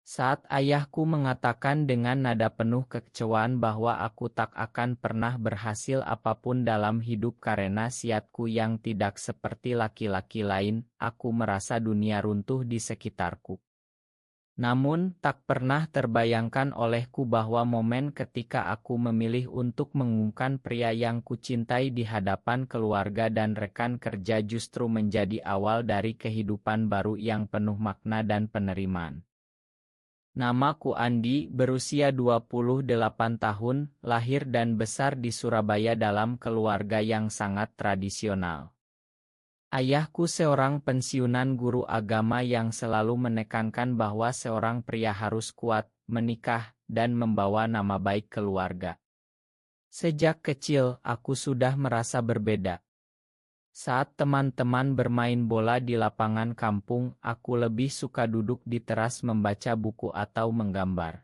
Saat ayahku mengatakan dengan nada penuh kekecewaan bahwa aku tak akan pernah berhasil apapun dalam hidup karena siatku yang tidak seperti laki-laki lain, aku merasa dunia runtuh di sekitarku. Namun, tak pernah terbayangkan olehku bahwa momen ketika aku memilih untuk mengungkapkan pria yang kucintai di hadapan keluarga dan rekan kerja justru menjadi awal dari kehidupan baru yang penuh makna dan penerimaan. Namaku Andi, berusia 28 tahun, lahir dan besar di Surabaya dalam keluarga yang sangat tradisional. Ayahku seorang pensiunan guru agama yang selalu menekankan bahwa seorang pria harus kuat, menikah, dan membawa nama baik keluarga. Sejak kecil, aku sudah merasa berbeda. Saat teman-teman bermain bola di lapangan kampung, aku lebih suka duduk di teras membaca buku atau menggambar.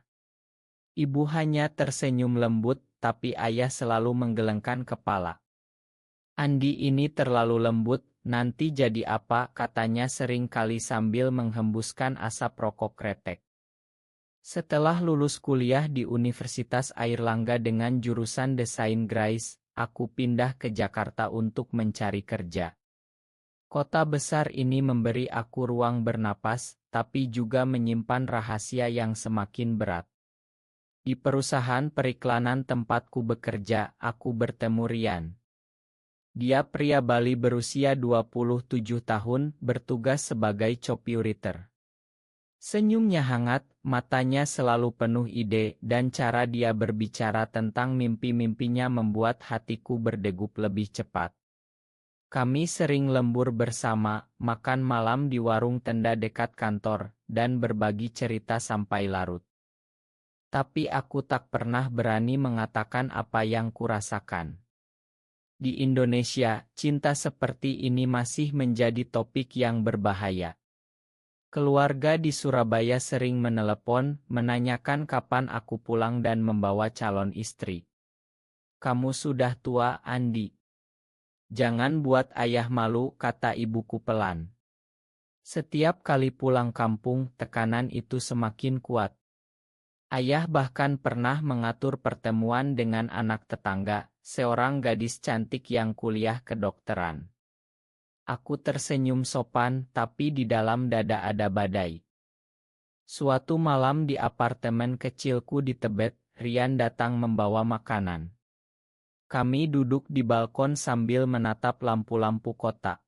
Ibu hanya tersenyum lembut, tapi ayah selalu menggelengkan kepala. Andi ini terlalu lembut, nanti jadi apa, katanya sering kali sambil menghembuskan asap rokok kretek. Setelah lulus kuliah di Universitas Airlangga dengan jurusan Desain Grafis, aku pindah ke Jakarta untuk mencari kerja. Kota besar ini memberi aku ruang bernapas, tapi juga menyimpan rahasia yang semakin berat. Di perusahaan periklanan tempatku bekerja, aku bertemu Rian. Dia pria Bali berusia 27 tahun, bertugas sebagai copywriter. Senyumnya hangat, matanya selalu penuh ide, dan cara dia berbicara tentang mimpi-mimpinya membuat hatiku berdegup lebih cepat. Kami sering lembur bersama, makan malam di warung tenda dekat kantor, dan berbagi cerita sampai larut. Tapi aku tak pernah berani mengatakan apa yang kurasakan. Di Indonesia, cinta seperti ini masih menjadi topik yang berbahaya. Keluarga di Surabaya sering menelepon, menanyakan kapan aku pulang dan membawa calon istri. Kamu sudah tua, Andi. Jangan buat ayah malu, kata ibuku pelan. Setiap kali pulang kampung, tekanan itu semakin kuat. Ayah bahkan pernah mengatur pertemuan dengan anak tetangga, seorang gadis cantik yang kuliah kedokteran. Aku tersenyum sopan, tapi di dalam dada ada badai. Suatu malam di apartemen kecilku di Tebet, Rian datang membawa makanan. Kami duduk di balkon sambil menatap lampu-lampu kota.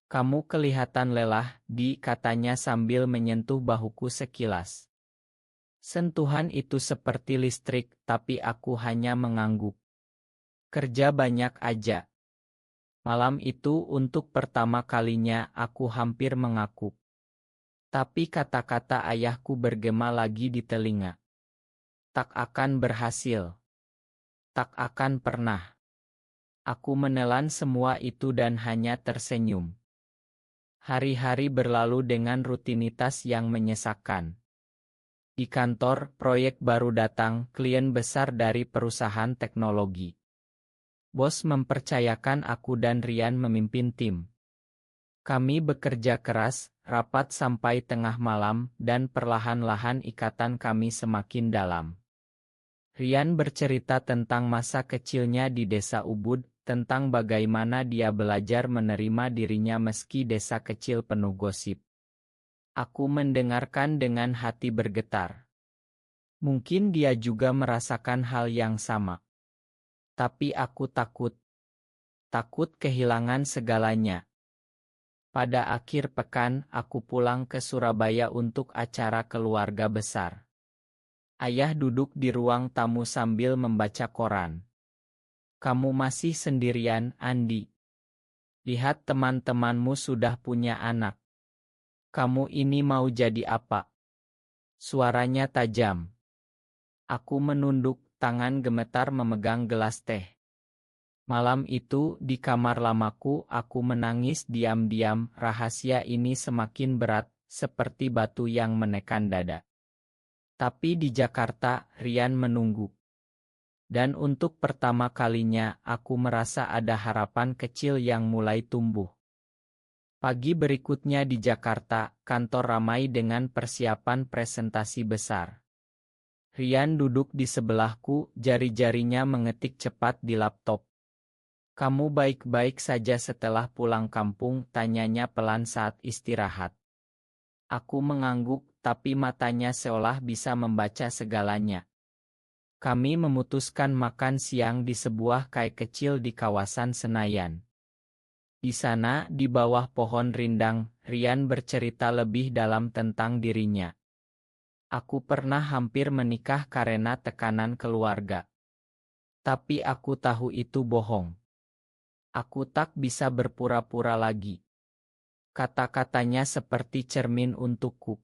Kamu kelihatan lelah, katanya sambil menyentuh bahuku sekilas. Sentuhan itu seperti listrik, tapi aku hanya mengangguk. Kerja banyak aja. Malam itu untuk pertama kalinya aku hampir mengaku. Tapi kata-kata ayahku bergema lagi di telinga. Tak akan berhasil. Tak akan pernah. Aku menelan semua itu dan hanya tersenyum. Hari-hari berlalu dengan rutinitas yang menyesakkan. Di kantor, proyek baru datang, klien besar dari perusahaan teknologi. Bos mempercayakan aku dan Rian memimpin tim. Kami bekerja keras, rapat sampai tengah malam, dan perlahan-lahan ikatan kami semakin dalam. Rian bercerita tentang masa kecilnya di desa Ubud, tentang bagaimana dia belajar menerima dirinya meski desa kecil penuh gosip. Aku mendengarkan dengan hati bergetar. Mungkin dia juga merasakan hal yang sama. Tapi aku takut. Takut kehilangan segalanya. Pada akhir pekan, aku pulang ke Surabaya untuk acara keluarga besar. Ayah duduk di ruang tamu sambil membaca koran. Kamu masih sendirian, Andi. Lihat teman-temanmu sudah punya anak. Kamu ini mau jadi apa? Suaranya tajam. Aku menunduk, tangan gemetar memegang gelas teh. Malam itu, di kamar lamaku, aku menangis diam-diam, rahasia ini semakin berat, seperti batu yang menekan dada. Tapi di Jakarta, Rian menunggu. Dan untuk pertama kalinya, aku merasa ada harapan kecil yang mulai tumbuh. Pagi berikutnya di Jakarta, kantor ramai dengan persiapan presentasi besar. Rian duduk di sebelahku, jari-jarinya mengetik cepat di laptop. "Kamu baik-baik saja setelah pulang kampung?" tanyanya pelan saat istirahat. Aku mengangguk, tapi matanya seolah bisa membaca segalanya. Kami memutuskan makan siang di sebuah kai kecil di kawasan Senayan. Di sana, di bawah pohon rindang, Rian bercerita lebih dalam tentang dirinya. "Aku pernah hampir menikah karena tekanan keluarga. Tapi aku tahu itu bohong. Aku tak bisa berpura-pura lagi." Kata-katanya seperti cermin untukku.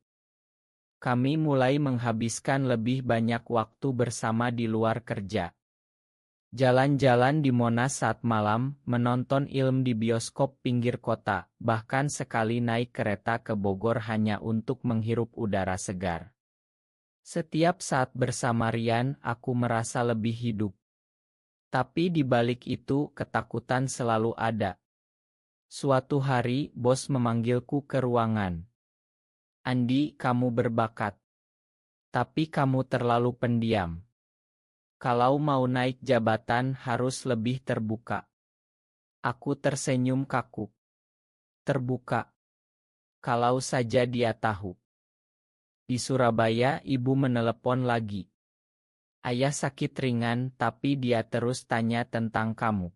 Kami mulai menghabiskan lebih banyak waktu bersama di luar kerja. Jalan-jalan di Monas saat malam, menonton film di bioskop pinggir kota, bahkan sekali naik kereta ke Bogor hanya untuk menghirup udara segar. Setiap saat bersama Rian, aku merasa lebih hidup. Tapi di balik itu, ketakutan selalu ada. Suatu hari, bos memanggilku ke ruangan. "Andi, kamu berbakat. Tapi kamu terlalu pendiam. Kalau mau naik jabatan harus lebih terbuka." Aku tersenyum kaku. Terbuka. Kalau saja dia tahu. Di Surabaya, ibu menelepon lagi. "Ayah sakit ringan, tapi dia terus tanya tentang kamu.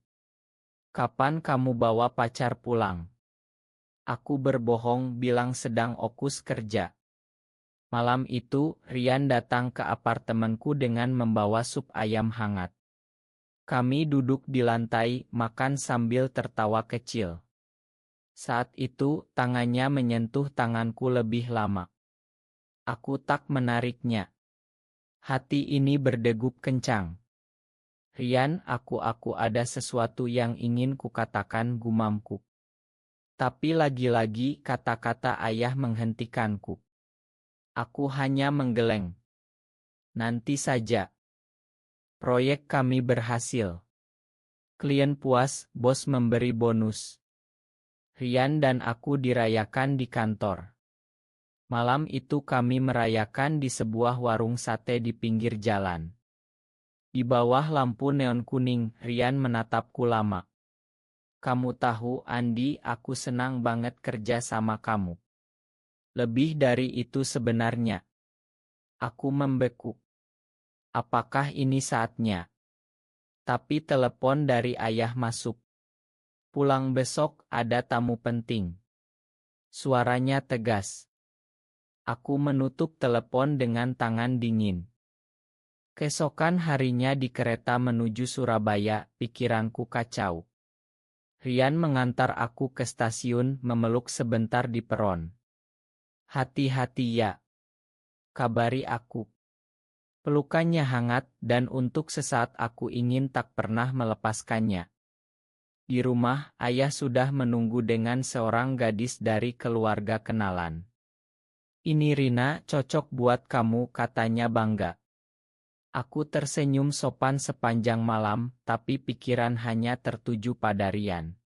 Kapan kamu bawa pacar pulang?" Aku berbohong bilang sedang fokus kerja. Malam itu, Rian datang ke apartemenku dengan membawa sup ayam hangat. Kami duduk di lantai, makan sambil tertawa kecil. Saat itu, tangannya menyentuh tanganku lebih lama. Aku tak menariknya. Hati ini berdegup kencang. "Rian, aku ada sesuatu yang ingin kukatakan," gumamku. Tapi lagi-lagi kata-kata ayah menghentikanku. Aku hanya menggeleng. "Nanti saja. Proyek kami berhasil. Klien puas, bos memberi bonus." Rian dan aku dirayakan di kantor. Malam itu kami merayakan di sebuah warung sate di pinggir jalan. Di bawah lampu neon kuning, Rian menatapku lama. "Kamu tahu, Andi, aku senang banget kerja sama kamu. Lebih dari itu sebenarnya." Aku membeku. Apakah ini saatnya? Tapi telepon dari ayah masuk. "Pulang besok, ada tamu penting." Suaranya tegas. Aku menutup telepon dengan tangan dingin. Keesokan harinya di kereta menuju Surabaya, pikiranku kacau. Rian mengantar aku ke stasiun, memeluk sebentar di peron. "Hati-hati ya. Kabari aku." Pelukannya hangat, dan untuk sesaat aku ingin tak pernah melepaskannya. Di rumah, ayah sudah menunggu dengan seorang gadis dari keluarga kenalan. "Ini Rina, cocok buat kamu," katanya bangga. Aku tersenyum sopan sepanjang malam, tapi pikiran hanya tertuju pada Rian.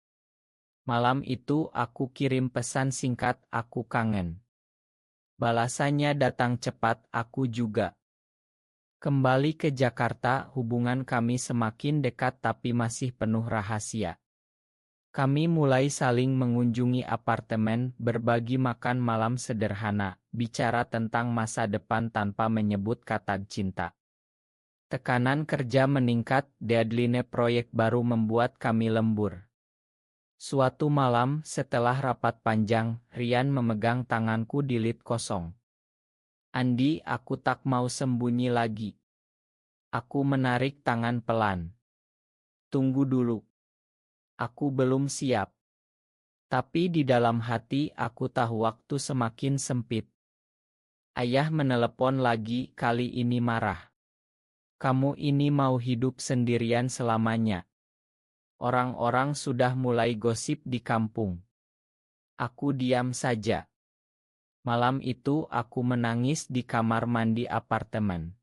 Malam itu aku kirim pesan singkat, "Aku kangen." Balasannya datang cepat, "Aku juga." Kembali ke Jakarta, hubungan kami semakin dekat tapi masih penuh rahasia. Kami mulai saling mengunjungi apartemen, berbagi makan malam sederhana, bicara tentang masa depan tanpa menyebut kata cinta. Tekanan kerja meningkat, deadline proyek baru membuat kami lembur. Suatu malam, setelah rapat panjang, Rian memegang tanganku di lift kosong. "Andi, aku tak mau sembunyi lagi." Aku menarik tangan pelan. "Tunggu dulu. Aku belum siap." Tapi di dalam hati aku tahu waktu semakin sempit. Ayah menelepon lagi, kali ini marah. "Kamu ini mau hidup sendirian selamanya. Orang-orang sudah mulai gosip di kampung." Aku diam saja. Malam itu aku menangis di kamar mandi apartemen.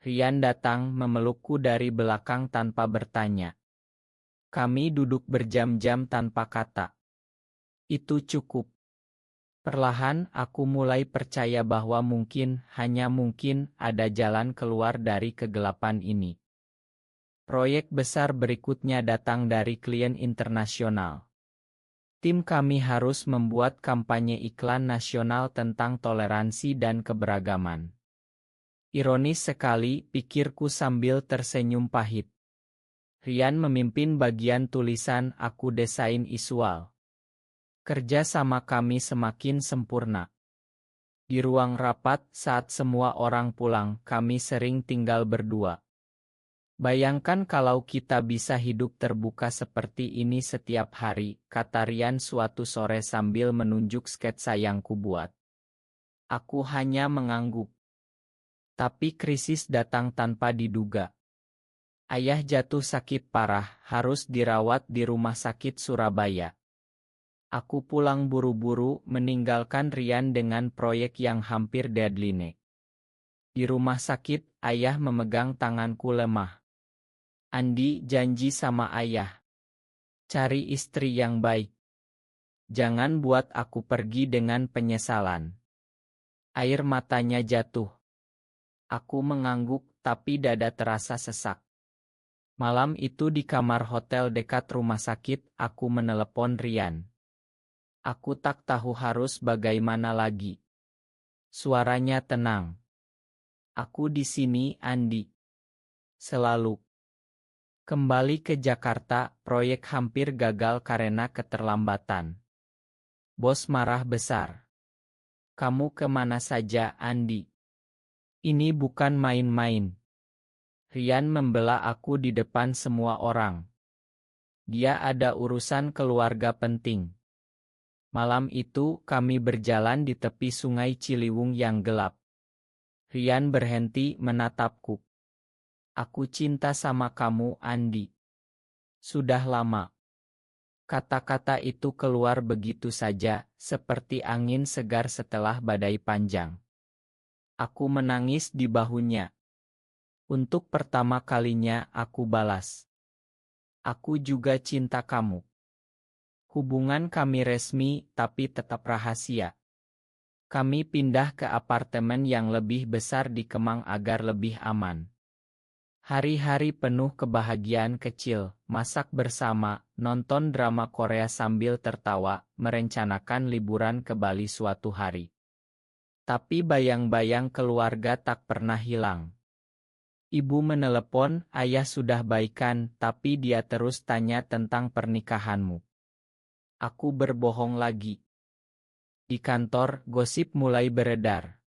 Rian datang memelukku dari belakang tanpa bertanya. Kami duduk berjam-jam tanpa kata. Itu cukup. Perlahan aku mulai percaya bahwa mungkin, hanya mungkin, ada jalan keluar dari kegelapan ini. Proyek besar berikutnya datang dari klien internasional. Tim kami harus membuat kampanye iklan nasional tentang toleransi dan keberagaman. Ironis sekali, pikirku sambil tersenyum pahit. Rian memimpin bagian tulisan, aku desain visual. Kerja sama kami semakin sempurna. Di ruang rapat, saat semua orang pulang, kami sering tinggal berdua. Bayangkan kalau kita bisa hidup terbuka seperti ini setiap hari, kata Rian suatu sore sambil menunjuk sketsa yang kubuat. Aku hanya mengangguk. Tapi krisis datang tanpa diduga. Ayah jatuh sakit parah, harus dirawat di rumah sakit Surabaya. Aku pulang buru-buru, meninggalkan Rian dengan proyek yang hampir deadline. Di rumah sakit, ayah memegang tanganku lemah. Andi, janji sama ayah. Cari istri yang baik. Jangan buat aku pergi dengan penyesalan. Air matanya jatuh. Aku mengangguk, tapi dada terasa sesak. Malam itu di kamar hotel dekat rumah sakit, aku menelepon Rian. Aku tak tahu harus bagaimana lagi. Suaranya tenang. Aku di sini, Andi. Selalu. Kembali ke Jakarta, proyek hampir gagal karena keterlambatan. Bos marah besar. Kamu kemana saja, Andi? Ini bukan main-main. Rian membela aku di depan semua orang. Dia ada urusan keluarga penting. Malam itu, kami berjalan di tepi sungai Ciliwung yang gelap. Rian berhenti menatapku. Aku cinta sama kamu, Andi. Sudah lama. Kata-kata itu keluar begitu saja, seperti angin segar setelah badai panjang. Aku menangis di bahunya. Untuk pertama kalinya aku balas. Aku juga cinta kamu. Hubungan kami resmi, tapi tetap rahasia. Kami pindah ke apartemen yang lebih besar di Kemang agar lebih aman. Hari-hari penuh kebahagiaan kecil, masak bersama, nonton drama Korea sambil tertawa, merencanakan liburan ke Bali suatu hari. Tapi bayang-bayang keluarga tak pernah hilang. Ibu menelepon, ayah sudah baikan, tapi dia terus tanya tentang pernikahanmu. Aku berbohong lagi. Di kantor, gosip mulai beredar.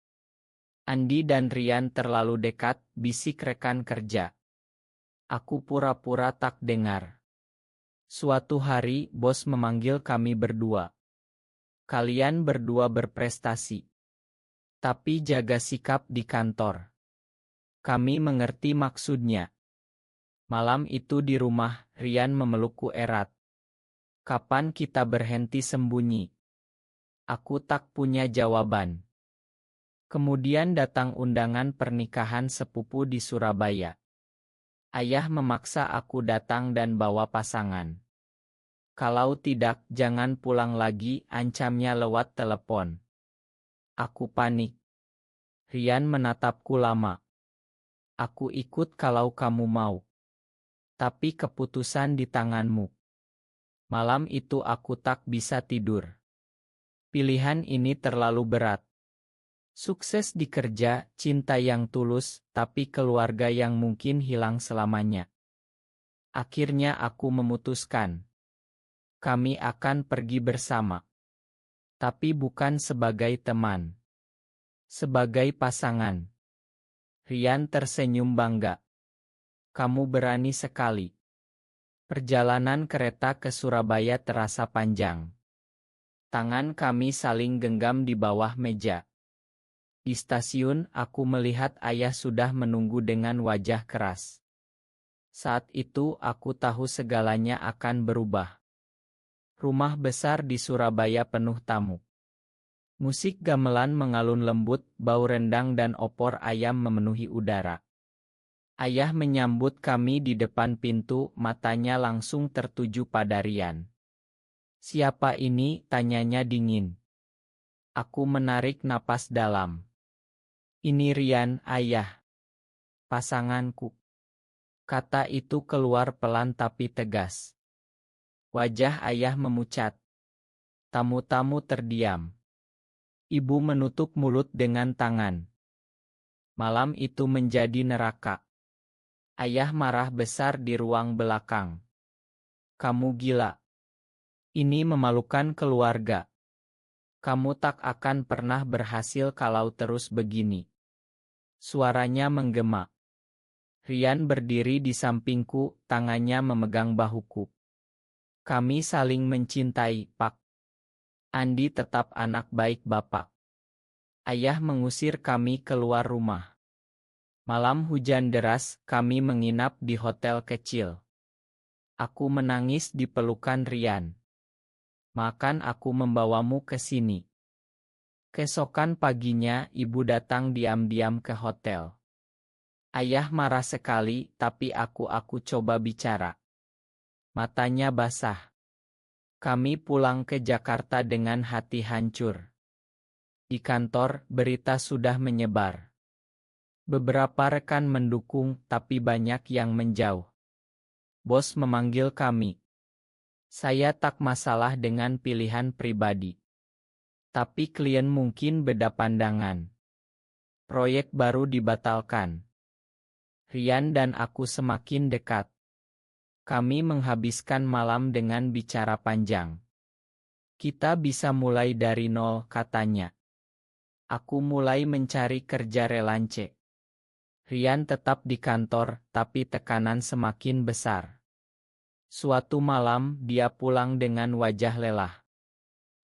Andi dan Rian terlalu dekat, bisik rekan kerja. Aku pura-pura tak dengar. Suatu hari, bos memanggil kami berdua. Kalian berdua berprestasi. Tapi jaga sikap di kantor. Kami mengerti maksudnya. Malam itu di rumah, Rian memelukku erat. Kapan kita berhenti sembunyi? Aku tak punya jawaban. Kemudian datang undangan pernikahan sepupu di Surabaya. Ayah memaksa aku datang dan bawa pasangan. Kalau tidak, jangan pulang lagi, ancamnya lewat telepon. Aku panik. Rian menatapku lama. Aku ikut kalau kamu mau. Tapi keputusan di tanganmu. Malam itu aku tak bisa tidur. Pilihan ini terlalu berat. Sukses di kerja, cinta yang tulus, tapi keluarga yang mungkin hilang selamanya. Akhirnya aku memutuskan. Kami akan pergi bersama. Tapi bukan sebagai teman. Sebagai pasangan. Rian tersenyum bangga. Kamu berani sekali. Perjalanan kereta ke Surabaya terasa panjang. Tangan kami saling genggam di bawah meja. Di stasiun, aku melihat ayah sudah menunggu dengan wajah keras. Saat itu, aku tahu segalanya akan berubah. Rumah besar di Surabaya penuh tamu. Musik gamelan mengalun lembut, bau rendang dan opor ayam memenuhi udara. Ayah menyambut kami di depan pintu, matanya langsung tertuju pada Rian. Siapa ini? Tanyanya dingin. Aku menarik napas dalam. Ini Rian, ayah. Pasanganku. Kata itu keluar pelan tapi tegas. Wajah ayah memucat. Tamu-tamu terdiam. Ibu menutup mulut dengan tangan. Malam itu menjadi neraka. Ayah marah besar di ruang belakang. Kamu gila. Ini memalukan keluarga. Kamu tak akan pernah berhasil kalau terus begini. Suaranya menggema. Rian berdiri di sampingku, tangannya memegang bahuku. Kami saling mencintai, Pak. Andi tetap anak baik Bapak. Ayah mengusir kami keluar rumah. Malam hujan deras, kami menginap di hotel kecil. Aku menangis di pelukan Rian. Makan aku membawamu ke sini. Keesokan paginya, ibu datang diam-diam ke hotel. Ayah marah sekali, tapi aku coba bicara. Matanya basah. Kami pulang ke Jakarta dengan hati hancur. Di kantor, berita sudah menyebar. Beberapa rekan mendukung, tapi banyak yang menjauh. Bos memanggil kami. Saya tak masalah dengan pilihan pribadi. Tapi klien mungkin beda pandangan. Proyek baru dibatalkan. Rian dan aku semakin dekat. Kami menghabiskan malam dengan bicara panjang. Kita bisa mulai dari nol, katanya. Aku mulai mencari kerja relance. Rian tetap di kantor, tapi tekanan semakin besar. Suatu malam, dia pulang dengan wajah lelah.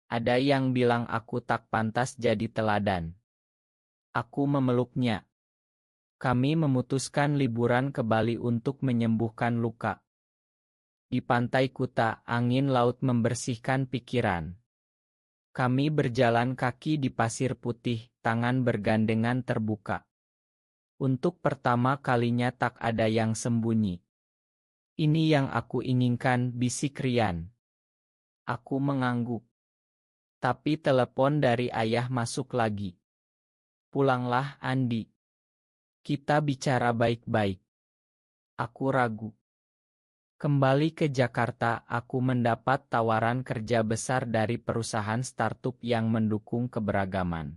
Ada yang bilang aku tak pantas jadi teladan. Aku memeluknya. Kami memutuskan liburan ke Bali untuk menyembuhkan luka. Di pantai Kuta, angin laut membersihkan pikiran. Kami berjalan kaki di pasir putih, tangan bergandengan terbuka. Untuk pertama kalinya tak ada yang sembunyi. Ini yang aku inginkan, bisik Rian. Aku mengangguk. Tapi telepon dari ayah masuk lagi. Pulanglah, Andi. Kita bicara baik-baik. Aku ragu. Kembali ke Jakarta, aku mendapat tawaran kerja besar dari perusahaan startup yang mendukung keberagaman.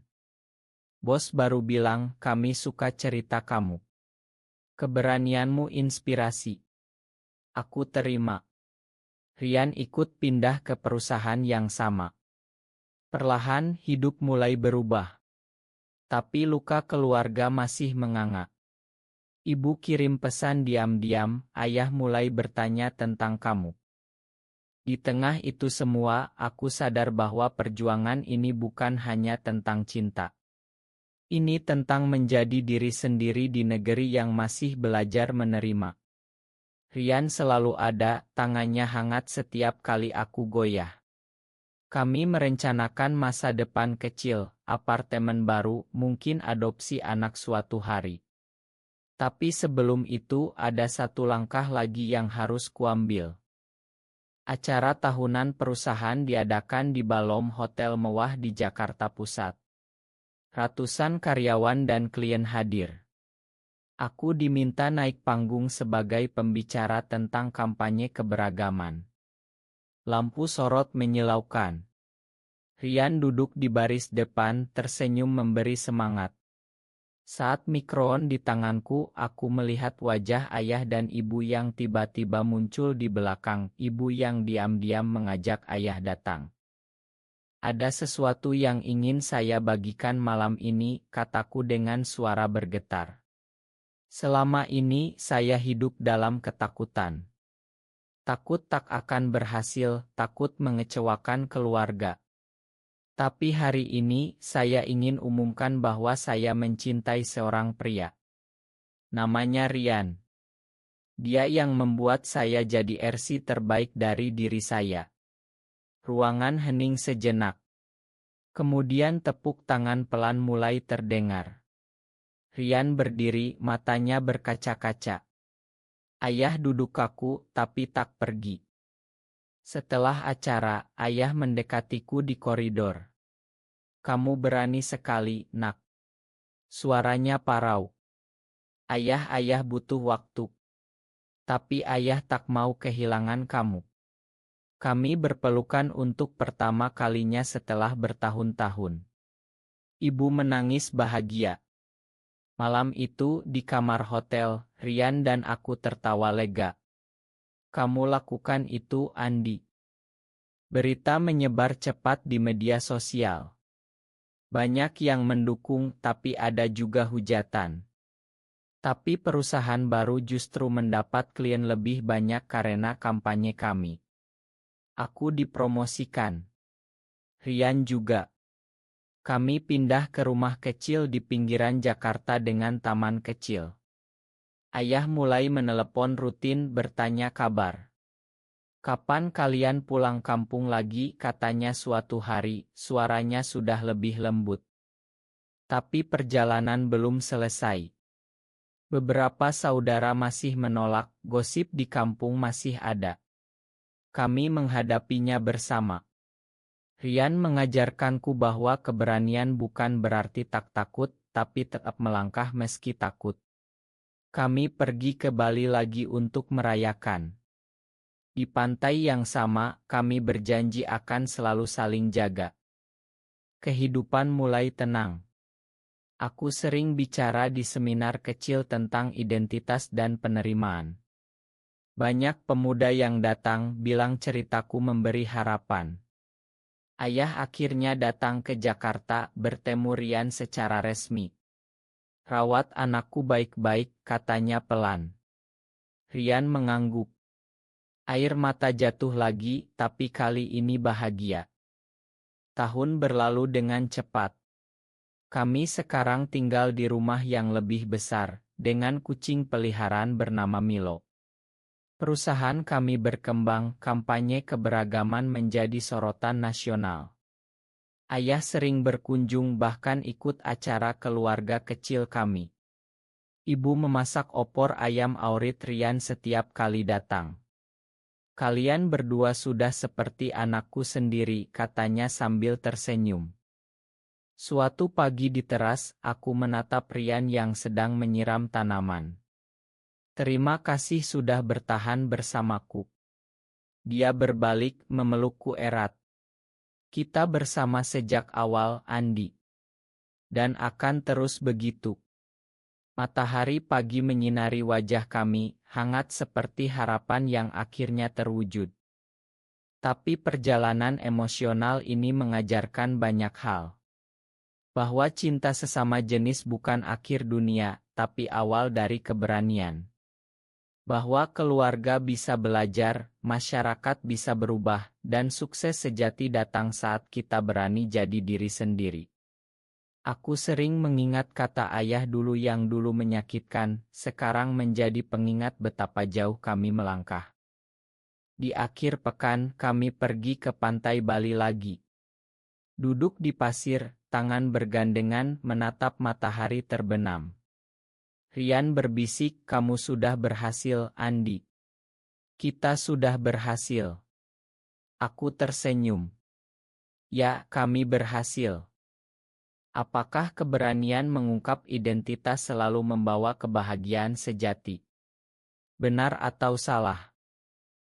Bos baru bilang, kami suka cerita kamu. Keberanianmu inspirasi. Aku terima. Rian ikut pindah ke perusahaan yang sama. Perlahan hidup mulai berubah. Tapi luka keluarga masih menganga. Ibu kirim pesan diam-diam, ayah mulai bertanya tentang kamu. Di tengah itu semua, aku sadar bahwa perjuangan ini bukan hanya tentang cinta. Ini tentang menjadi diri sendiri di negeri yang masih belajar menerima. Rian selalu ada, tangannya hangat setiap kali aku goyah. Kami merencanakan masa depan kecil, apartemen baru, mungkin adopsi anak suatu hari. Tapi sebelum itu ada satu langkah lagi yang harus kuambil. Acara tahunan perusahaan diadakan di Balom Hotel mewah di Jakarta Pusat. Ratusan karyawan dan klien hadir. Aku diminta naik panggung sebagai pembicara tentang kampanye keberagaman. Lampu sorot menyilaukan. Rian duduk di baris depan, tersenyum memberi semangat. Saat mikrofon di tanganku, aku melihat wajah ayah dan ibu yang tiba-tiba muncul di belakang. Ibu yang diam-diam mengajak ayah datang. Ada sesuatu yang ingin saya bagikan malam ini, kataku dengan suara bergetar. Selama ini saya hidup dalam ketakutan. Takut tak akan berhasil, takut mengecewakan keluarga. Tapi hari ini saya ingin umumkan bahwa saya mencintai seorang pria. Namanya Rian. Dia yang membuat saya jadi versi terbaik dari diri saya. Ruangan hening sejenak. Kemudian tepuk tangan pelan mulai terdengar. Rian berdiri, matanya berkaca-kaca. Ayah duduk kaku, tapi tak pergi. Setelah acara, ayah mendekatiku di koridor. "Kamu berani sekali, Nak." Suaranya parau. Ayah butuh waktu. Tapi ayah tak mau kehilangan kamu." Kami berpelukan untuk pertama kalinya setelah bertahun-tahun. Ibu menangis bahagia. Malam itu, di kamar hotel, Rian dan aku tertawa lega. "Kamu lakukan itu, Andi." Berita menyebar cepat di media sosial. Banyak yang mendukung, tapi ada juga hujatan. Tapi perusahaan baru justru mendapat klien lebih banyak karena kampanye kami. Aku dipromosikan. Rian juga. Kami pindah ke rumah kecil di pinggiran Jakarta dengan taman kecil. Ayah mulai menelepon rutin bertanya kabar. "Kapan kalian pulang kampung lagi?" katanya suatu hari, suaranya sudah lebih lembut. Tapi perjalanan belum selesai. Beberapa saudara masih menolak, gosip di kampung masih ada. Kami menghadapinya bersama. Rian mengajarkanku bahwa keberanian bukan berarti tak takut, tapi tetap melangkah meski takut. Kami pergi ke Bali lagi untuk merayakan. Di pantai yang sama, kami berjanji akan selalu saling jaga. Kehidupan mulai tenang. Aku sering bicara di seminar kecil tentang identitas dan penerimaan. Banyak pemuda yang datang bilang ceritaku memberi harapan. Ayah akhirnya datang ke Jakarta bertemu Rian secara resmi. "Rawat anakku baik-baik," katanya pelan. Rian mengangguk. Air mata jatuh lagi, tapi kali ini bahagia. Tahun berlalu dengan cepat. Kami sekarang tinggal di rumah yang lebih besar, dengan kucing peliharaan bernama Milo. Perusahaan kami berkembang, kampanye keberagaman menjadi sorotan nasional. Ayah sering berkunjung bahkan ikut acara keluarga kecil kami. Ibu memasak opor ayam awrit Rian setiap kali datang. "Kalian berdua sudah seperti anakku sendiri," katanya sambil tersenyum. Suatu pagi di teras, aku menatap Rian yang sedang menyiram tanaman. "Terima kasih sudah bertahan bersamaku." Dia berbalik, memelukku erat. "Kita bersama sejak awal, Andi. Dan akan terus begitu." Matahari pagi menyinari wajah kami, hangat seperti harapan yang akhirnya terwujud. Tapi perjalanan emosional ini mengajarkan banyak hal. Bahwa cinta sesama jenis bukan akhir dunia, tapi awal dari keberanian. Bahwa keluarga bisa belajar, masyarakat bisa berubah, dan sukses sejati datang saat kita berani jadi diri sendiri. Aku sering mengingat kata ayah dulu yang dulu menyakitkan, sekarang menjadi pengingat betapa jauh kami melangkah. Di akhir pekan, kami pergi ke pantai Bali lagi. Duduk di pasir, tangan bergandengan, menatap matahari terbenam. Rian berbisik, "Kamu sudah berhasil, Andi. Kita sudah berhasil." Aku tersenyum. "Ya, kami berhasil." Apakah keberanian mengungkap identitas selalu membawa kebahagiaan sejati? Benar atau salah?